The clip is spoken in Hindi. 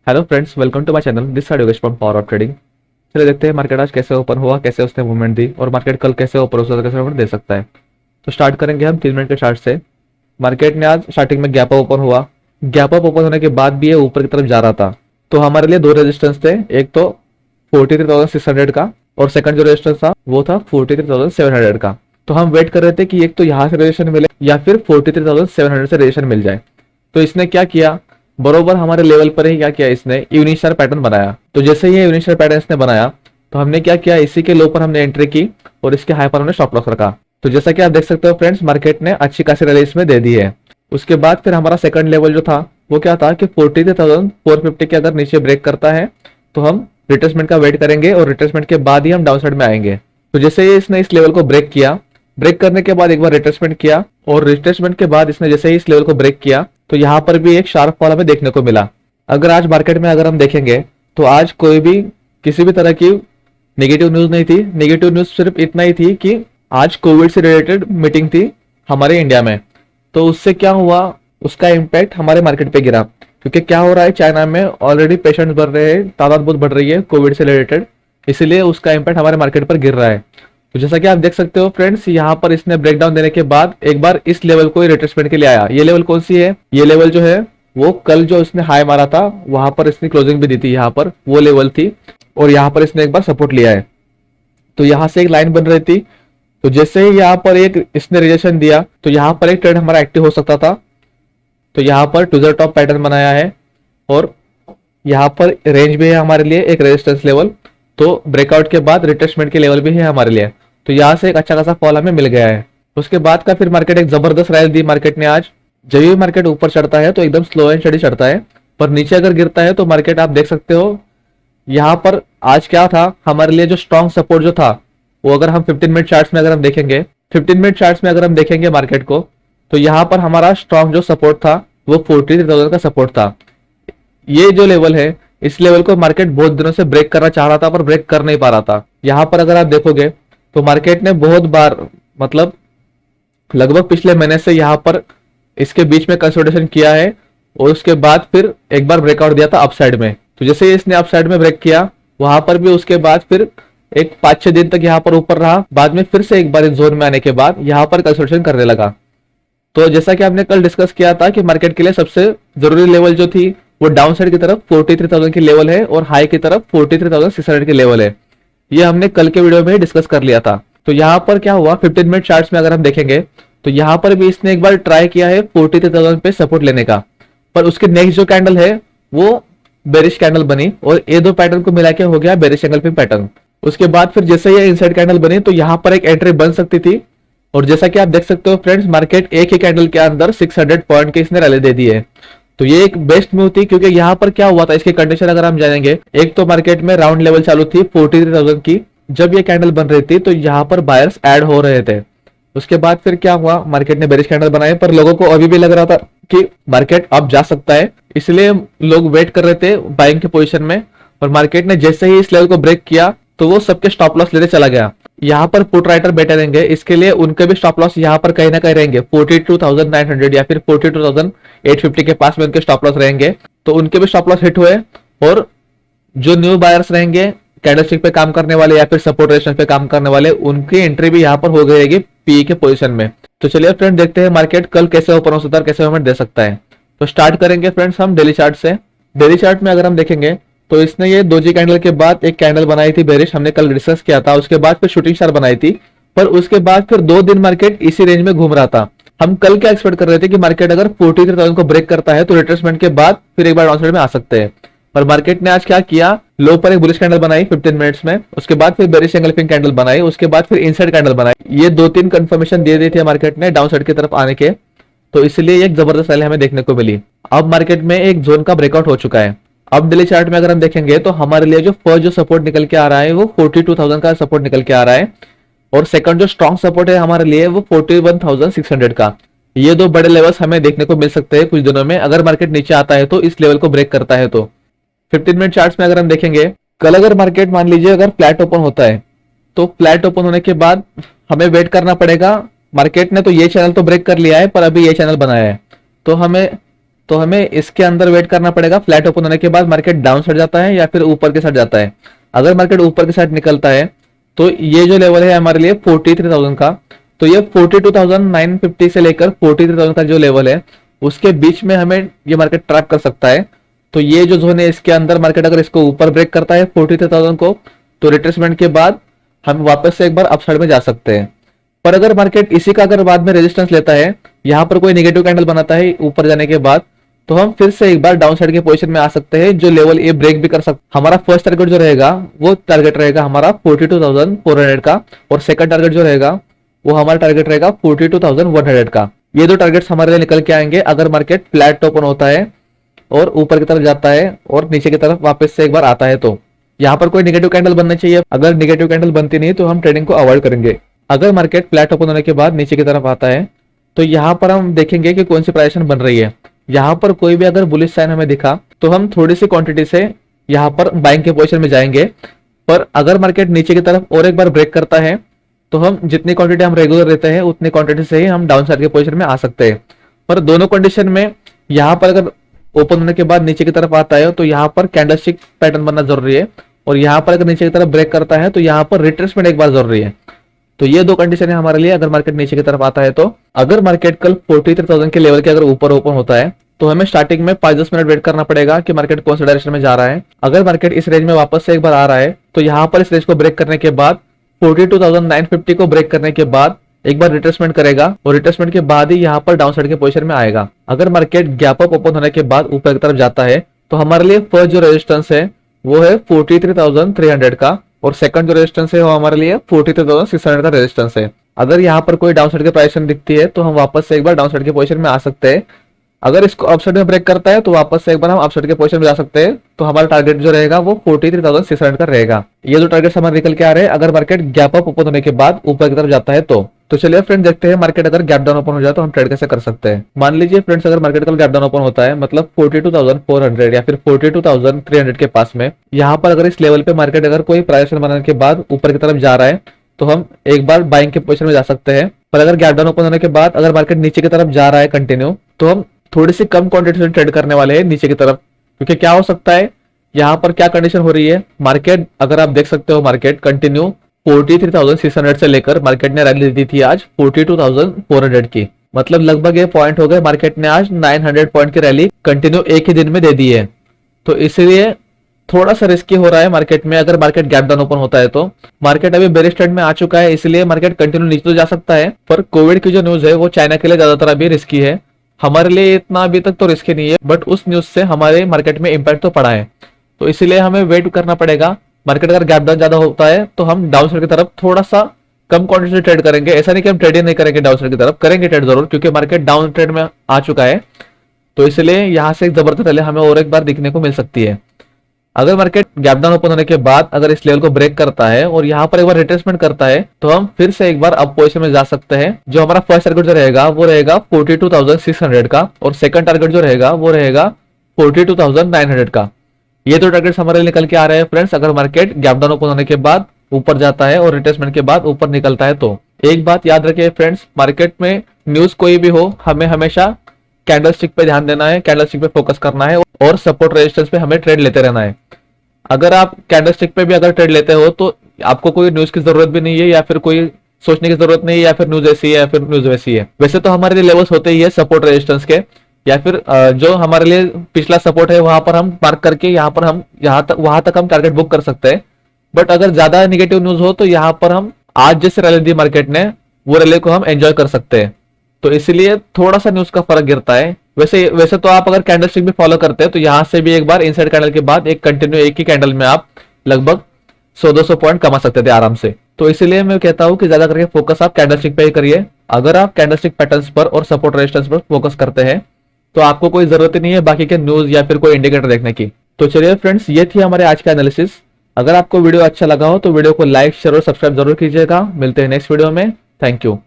Hello friends, welcome to my channel. This side Yogesh from power of trading. चलिए देखते हैं मार्केट आज कैसे ओपन हुआ, कैसे उसने मूवमेंट दी और मार्केट कल कैसे ऊपर हो सकता है, कैसे मूवमेंट दे सकता है। तो स्टार्ट करेंगे हम 3 मिनट के चार्ट से। मार्केट ने आज स्टार्टिंग में गैप अप ओपन हुआ। गैप अप ओपन होने के बाद भी ये ऊपर की तरफ जा रहा था। तो हमारे लिए दो रेजिस्टेंस थे, एक तो 43,600 का और सेकंड जो रेजिस्टेंस था वो था 43,700 का। तो हम वेट कर रहे थे कि एक तो यहाँ से रेजिस्टेंस मिले या फिर 43,700 से रेजिस्टेंस मिल जाए। तो इसने क्या किया, बरोबर हमारे लेवल पर ही क्या किया, इसने इवनिंग स्टार पैटर्न बनाया। तो जैसे ही इवनिंग स्टार पैटर्न इसने बनाया तो हमने क्या किया, इसी के लो पर हमने एंट्री की और इसके हाई पर हमने स्टॉप लॉस रखा। तो जैसा कि आप देख सकते हो फ्रेंड्स, मार्केट ने अच्छी खासी रैली इसमें दे दी है। उसके बाद फिर हमारा सेकंड लेवल जो था वो क्या था कि 43,450 के अगर नीचे ब्रेक करता है तो हम रिट्रेसमेंट का वेट करेंगे और रिट्रेसमेंट के बाद ही हम डाउन साइड में आएंगे। तो जैसे ही इसने इस लेवल को ब्रेक किया, ब्रेक करने के बाद एक बार रिट्रेसमेंट किया और रिट्रेसमेंट के बाद इसने जैसे ही इस लेवल को ब्रेक किया तो यहाँ पर भी एक शार्प फॉल हमें देखने को मिला। अगर आज मार्केट में अगर हम देखेंगे तो आज कोई भी किसी भी तरह की नेगेटिव न्यूज नहीं थी। नेगेटिव न्यूज सिर्फ इतना ही थी कि आज कोविड से रिलेटेड मीटिंग थी हमारे इंडिया में। तो उससे क्या हुआ, उसका इम्पैक्ट हमारे मार्केट पे गिरा, क्योंकि क्या हो रहा है, चाइना में ऑलरेडी पेशेंट्स बढ़ रहे हैं, तादाद बहुत बढ़ रही है कोविड से रिलेटेड, इसीलिए उसका इम्पैक्ट हमारे मार्केट पर गिर रहा है। तो जैसा कि आप देख सकते हो फ्रेंड्स, यहाँ पर इसने ब्रेकडाउन देने के बाद एक बार इस लेवल को रिट्रेसमेंट के लिए आया। ये लेवल कौन सी है, ये लेवल जो है वो कल जो इसने हाई मारा था वहां पर इसने क्लोजिंग भी दी थी, यहाँ पर वो लेवल थी और यहाँ पर इसने एक बार सपोर्ट लिया है। तो यहाँ से एक लाइन बन रही थी। तो जैसे ही यहाँ पर एक इसने रिजेक्शन दिया तो यहाँ पर एक ट्रेड हमारा एक्टिव हो सकता था। तो यहाँ पर ट्विजर टॉप पैटर्न बनाया है और यहाँ पर रेंज भी है हमारे लिए, एक रेजिस्टेंस लेवल। तो ब्रेकआउट के बाद रिट्रेसमेंट के लेवल भी है हमारे लिए। तो यहाँ से एक अच्छा खासा फॉल हमें मिल गया है। उसके बाद का फिर मार्केट एक जबरदस्त रैली दी मार्केट ने आज। जब भी मार्केट ऊपर चढ़ता है तो एकदम स्लो एंड स्टडी चढ़ता है, पर नीचे अगर गिरता है तो मार्केट आप देख सकते हो यहाँ पर आज क्या था हमारे लिए, जो स्ट्रॉन्ग सपोर्ट जो था वो अगर हम 15 मिनट चार्ट्स में अगर हम देखेंगे, 15 मिनट चार्ट्स में अगर हम देखेंगे मार्केट को, तो यहाँ पर हमारा स्ट्रॉन्ग जो सपोर्ट था वो 43,000 का सपोर्ट था। ये जो लेवल है, इस लेवल को मार्केट बहुत दिनों से ब्रेक करना चाह रहा था पर ब्रेक कर नहीं पा रहा था। यहाँ पर अगर आप देखोगे तो मार्केट ने बहुत बार, मतलब लगभग पिछले महीने से यहाँ पर इसके बीच में कंसोलिडेशन किया है और उसके बाद फिर एक बार ब्रेकआउट दिया था अपसाइड में। तो जैसे इसने अपसाइड में ब्रेक किया वहां पर भी उसके बाद फिर एक 5-6 दिन तक यहाँ पर ऊपर रहा, बाद में फिर से एक बार इस जोन में आने के बाद यहाँ पर कंसोलिडेशन करने लगा। तो जैसा कि आपने कल डिस्कस किया था कि मार्केट के लिए सबसे जरूरी लेवल जो थी वो डाउन साइड की तरफ 43,000 की लेवल है और हाई की तरफ 43,600 की लेवल है। ये हमने कल के वीडियो में ही डिस्कस कर लिया था। तो यहाँ पर क्या हुआ, 15 मिनट चार्ट्स में अगर हम देखेंगे तो यहाँ पर भी इसने एक बार ट्राई किया है 43,000 पे सपोर्ट लेने का, पर उसके नेक्स्ट जो कैंडल है वो बेरिश कैंडल बनी और ये दो पैटर्न को मिला के हो गया बेरिश एंगल्फिंग पैटर्न। उसके बाद फिर जैसे ये इनसाइड कैंडल बनी तो यहाँ पर एक एंट्री बन सकती थी और जैसा कि आप देख सकते हो फ्रेंड्स, मार्केट एक ही कैंडल के अंदर 600 पॉइंट की इसने रैली दे दी है। तो ये एक बेस्ट मूव थी, क्योंकि यहाँ पर क्या हुआ था, इसके कंडीशन अगर हम जानेंगे, एक तो मार्केट में राउंड लेवल चालू थी 43,000 की। जब ये कैंडल बन रही थी तो यहाँ पर बायर्स ऐड हो रहे थे। उसके बाद फिर क्या हुआ, मार्केट ने बेरिश कैंडल बनाए, पर लोगों को अभी भी लग रहा था कि मार्केट अब जा सकता है, इसलिए लोग वेट कर रहे थे बाइंग के पोजीशन में। और मार्केट ने जैसे ही इस लेवल को ब्रेक किया तो वो सबके स्टॉप लॉस लेते चला गया। यहाँ पर पुट राइटर बैठे रहेंगे, इसके लिए उनके भी स्टॉप लॉस यहाँ पर कहीं ना कहीं रहेंगे 42,900 या फिर 42,850 के पास में उनके स्टॉप लॉस रहेंगे। तो उनके भी स्टॉप लॉस हिट हुए और जो न्यू बायर्स रहेंगे, कैंडलस्टिक पे काम करने वाले या फिर सपोर्ट रेजिस्टेंस पे काम करने वाले, उनकी एंट्री भी यहाँ पर हो गई रहेगी पी के पोजीशन में। तो चलिए फ्रेंड देखते हैं मार्केट कल कैसे ओपन हो सकता है, कैसे मूवमेंट दे सकता है। तो स्टार्ट करेंगे फ्रेंड्स हम डेली चार्ट से। डेली चार्ट में अगर हम देखेंगे तो इसने ये दोजी कैंडल के बाद एक कैंडल बनाई थी बेरिश, हमने कल डिस्कस किया था। उसके बाद फिर शूटिंग स्टार बनाई थी, पर उसके बाद फिर 2 दिन मार्केट इसी रेंज में घूम रहा था। हम कल क्या एक्सपेक्ट कर रहे थे कि मार्केट अगर 43,000 को ब्रेक करता है तो रिट्रेसमेंट के बाद फिर एक बार डाउनसाइड में आ सकते हैं। पर मार्केट ने आज क्या किया, लो पर एक बुलिश कैंडल बनाई 15 मिनट्स में, उसके बाद फिर बेरिश एंगल्फिंग कैंडल बनाई, उसके बाद फिर इनसाइड कैंडल बनाई। ये 2-3 कंफर्मेशन दे दी थी मार्केट ने डाउन साइड की तरफ आने के, तो इसलिए एक जबरदस्त रैली हमें देखने को मिली। अब मार्केट में एक जोन का ब्रेकआउट हो चुका है। अब डेली चार्ट में अगर हम देखेंगे तो हमारे लिए जो फर्स्ट जो सपोर्ट निकल के आ रहा है वो 42,000 का सपोर्ट निकल के आ रहा है और सेकंड जो स्ट्रॉन्ग सपोर्ट है हमारे लिए वो 41,600 का। ये दो बड़े लेवल्स हमें देखने को मिल सकते हैं कुछ दिनों में, अगर मार्केट नीचे आता है तो इस लेवल को ब्रेक करता है। तो 15 मिनट चार्ट्स में अगर हम देखेंगे, कल अगर मार्केट मान लीजिए अगर फ्लैट ओपन होता है तो फ्लैट ओपन होने के बाद हमें वेट करना पड़ेगा। मार्केट ने तो ये चैनल तो ब्रेक कर लिया है पर अभी ये चैनल बनाया है, तो हमें तो हमें इसके अंदर वेट करना पड़ेगा। फ्लैट ओपन होने के बाद मार्केट डाउन साइड जाता है या फिर ऊपर के साइड जाता है। अगर मार्केट ऊपर के साइड निकलता है तो ये जो लेवल है हमारे लिए 43,000 का, तो ये 42,950 से लेकर 43,000 का जो लेवल है उसके बीच में हमें ये मार्केट ट्रैक कर सकता है। तो ये जो जोन है इसके अंदर मार्केट अगर इसको ऊपर ब्रेक करता है 43,000 को, तो रिट्रेसमेंट के बाद हम वापस से एक बार अपसाइड में जा सकते हैं। पर अगर मार्केट इसी का अगर बाद में रेजिस्टेंस लेता है, यहाँ पर कोई नेगेटिव कैंडल बनाता है ऊपर जाने के बाद, तो हम फिर से एक बार डाउन साइड के पोजीशन में आ सकते हैं, जो लेवल ये ब्रेक भी कर सकते। हमारा फर्स्ट टारगेट जो रहेगा वो टारगेट रहेगा हमारा 42,400 का, और सेकंड टारगेट जो रहेगा वो हमारा टारगेट रहेगा 42,100 का। ये दो टारगेट्स हमारे लिए निकल के आएंगे अगर मार्केट फ्लैट ओपन होता है और ऊपर की तरफ जाता है और नीचे की तरफ वापस से एक बार आता है। तो यहाँ पर कोई नेगेटिव कैंडल बनना चाहिए। अगर नेगेटिव कैंडल बनती नहीं तो हम ट्रेडिंग को अवॉइड करेंगे। अगर मार्केट फ्लैट ओपन होने के बाद नीचे की तरफ आता है तो यहाँ पर हम देखेंगे कि कौन सी प्राइस बन रही है। यहाँ पर कोई भी अगर बुलिश साइन हमें दिखा तो हम थोड़ी सी क्वांटिटी से यहाँ पर बाइंग के पोजीशन में जाएंगे। पर अगर मार्केट नीचे की तरफ और एक बार ब्रेक करता है तो हम जितनी क्वांटिटी हम रेगुलर रहते हैं उतनी क्वांटिटी से ही हम डाउन साइड के पोजीशन में आ सकते हैं। पर दोनों कंडीशन में यहाँ पर अगर ओपन होने के बाद नीचे की तरफ आता है तो यहाँ पर कैंडलस्टिक पैटर्न बनना जरूरी है, और यहाँ पर अगर नीचे की तरफ ब्रेक करता है तो यहाँ पर रिट्रेसमेंट एक बार जरूरी है। तो ये दो कंडीशन है हमारे लिए अगर मार्केट नीचे की तरफ आता है। तो अगर मार्केट कल 43,000 के लेवल के अगर ऊपर ओपन होता है तो हमें स्टार्टिंग में 5-10 मिनट वेट करना पड़ेगा कि मार्केट कौन सा डायरेक्शन में जा रहा है। अगर मार्केट इस रेंज में वापस से एक बार आ रहा है तो यहाँ पर इस रेंज को ब्रेक करने के बाद 42,950 को ब्रेक करने के बाद एक बार रिट्रेसमेंट करेगा, और रिट्रेसमेंट के बाद ही यहाँ पर डाउन साइड के पोजीशन में आएगा। अगर मार्केट गैप अप ओपन होने के बाद ऊपर की तरफ जाता है तो हमारे लिए फर्स्ट जो रेजिस्टेंस है वो है 43,300 का, और सेकंड जो रेजिस्टेंस है वो हमारे लिए 43,600 का रेजिस्टेंस है। अगर यहाँ पर कोई डाउन साइड की प्राइस दिखती है तो हम वापस से एक बार डाउन साइड के पोजीशन में आ सकते हैं। अगर इसको अपसाइड में ब्रेक करता है तो वापस से एक बार हम अपसाइड के पोजीशन में जा सकते हैं। तो हमारा टारगेट जो रहेगा वो 43,600 का रहेगा। ये जो टारगेट्स हमारे निकल के आ रहे हैं अगर मार्केट गैप अप ओपन होने के बाद ऊपर की तरफ जाता है तो चलिए फ्रेंड देखते हैं मार्केट अगर गैप डाउन ओपन हो जाए तो हम ट्रेड कैसे कर सकते हैं। मान लीजिए फ्रेंड्स अगर मार्केट कल गैप डाउन ओपन होता है मतलब 42,400 या फिर 42,300 के पास में, यहाँ पर अगर इस लेवल पे मार्केट अगर कोई प्राइस बनाने के बाद ऊपर की तरफ जा रहा है तो हम एक बार बाइंग के पोजीशन में जा सकते हैं। पर अगर गैप डाउन ओपन होने के बाद अगर मार्केट नीचे की तरफ जा रहा है कंटिन्यू, तो हम थोड़ी सी कम क्वांटिटी से ट्रेड करने वाले हैं नीचे की तरफ। क्योंकि क्या हो सकता है यहाँ पर क्या कंडीशन हो रही है, मार्केट अगर आप देख सकते हो मार्केट कंटिन्यू 43,600 से लेकर मार्केट ने रैली दी थी आज 42,400 की, मतलब लगभग ये पॉइंट हो गए। मार्केट ने आज 900 पॉइंट की रैली कंटिन्यू एक ही दिन में दे दी है। तो इसलिए थोड़ा सा रिस्की हो रहा है मार्केट में। अगर मार्केट गैप डाउन ओपन होता है तो मार्केट अभी बेरिश ट्रेंड में आ चुका है, इसलिए मार्केट कंटिन्यू नीचे तो जा सकता है। पर कोविड की जो न्यूज है वो चाइना के लिए ज्यादातर अभी रिस्की है। हमारे लिए इतना अभी तक तो रिस्की नहीं है, बट उस न्यूज से हमारे मार्केट में इंपैक्ट तो पड़ा है। तो इसलिए हमें वेट करना पड़ेगा। मार्केट अगर गैप डाउन ज्यादा होता है तो हम डाउन साइड की तरफ थोड़ा सा कम क्वांटिटी से ट्रेड करेंगे। ऐसा नहीं कि हम ट्रेड ही नहीं करेंगे, डाउन साइड की तरफ करेंगे ट्रेड जरूर, क्योंकि मार्केट डाउन ट्रेड में आ चुका है। तो इसलिए यहाँ से एक जबरदस्त रैली हमें और एक बार दिखने को मिल सकती है। अगर मार्केट गैप डाउन ओपन होने के बाद अगर इस लेवल को ब्रेक करता है और यहाँ पर एक बार रिट्रेसमेंट करता है तो हम फिर से एक बार अप पोजीशन में जा सकते हैं। जो हमारा फर्स्ट टारगेट जो रहेगा वो रहेगा 42,600 का, और सेकंड टारगेट जो रहेगा वो रहेगा 42,900 का। ये दो टारगेट्स हमारे लिए निकल के आ रहे हैं फ्रेंड्स अगर मार्केट गैप डाउन ओपन होने के बाद ऊपर जाता है और रिट्रेसमेंट के बाद ऊपर निकलता है तो। एक बात याद रखिए फ्रेंड्स, मार्केट में न्यूज कोई भी हो हमें हमेशा कैंडलस्टिक पे ध्यान देना है, कैंडलस्टिक पे फोकस करना है, और सपोर्ट रेजिस्टेंस पे हमें ट्रेड लेते रहना है। अगर आप कैंडलस्टिक पे भी अगर ट्रेड लेते हो तो आपको कोई न्यूज की जरूरत भी नहीं है, या फिर कोई सोचने की जरूरत नहीं है, या फिर न्यूज ऐसी है या फिर न्यूज वैसी है। वैसे तो हमारे लिए लेवल्स होते ही है सपोर्ट रेजिस्टेंस के, या फिर जो हमारे लिए पिछला सपोर्ट है वहां पर हम मार्क करके यहाँ पर हम वहां तक हम टारगेट बुक कर सकते हैं। बट अगर ज्यादा निगेटिव न्यूज हो तो यहाँ पर हम आज जैसे रैली दी मार्केट ने वो रैली को हम एंजॉय कर सकते हैं। तो इसलिए थोड़ा सा न्यूज का फर्क गिरता है। वैसे तो आप अगर कैंडलस्टिक भी फॉलो करते हैं तो यहाँ से भी एक बार इनसाइड कैंडल के बाद एक कंटिन्यू एक ही कैंडल में आप लगभग 100-200 पॉइंट कमा सकते थे आराम से। तो इसलिए मैं कहता हूँ कि ज्यादा करके फोकस आप कैंडलस्टिक पे ही करिए। अगर आप कैंडलस्टिक पैटर्न्स पर और सपोर्ट रेजिस्टेंस पर फोकस करते हैं तो आपको कोई जरूरत ही नहीं है बाकी के न्यूज या फिर कोई इंडिकेटर देखने की। तो चलिए फ्रेंड्स, ये थी हमारे आज का एनालिसिस। अगर आपको वीडियो अच्छा लगा हो तो वीडियो को लाइक शेयर और सब्सक्राइब जरूर कीजिएगा। मिलते हैं नेक्स्ट वीडियो में। Thank you.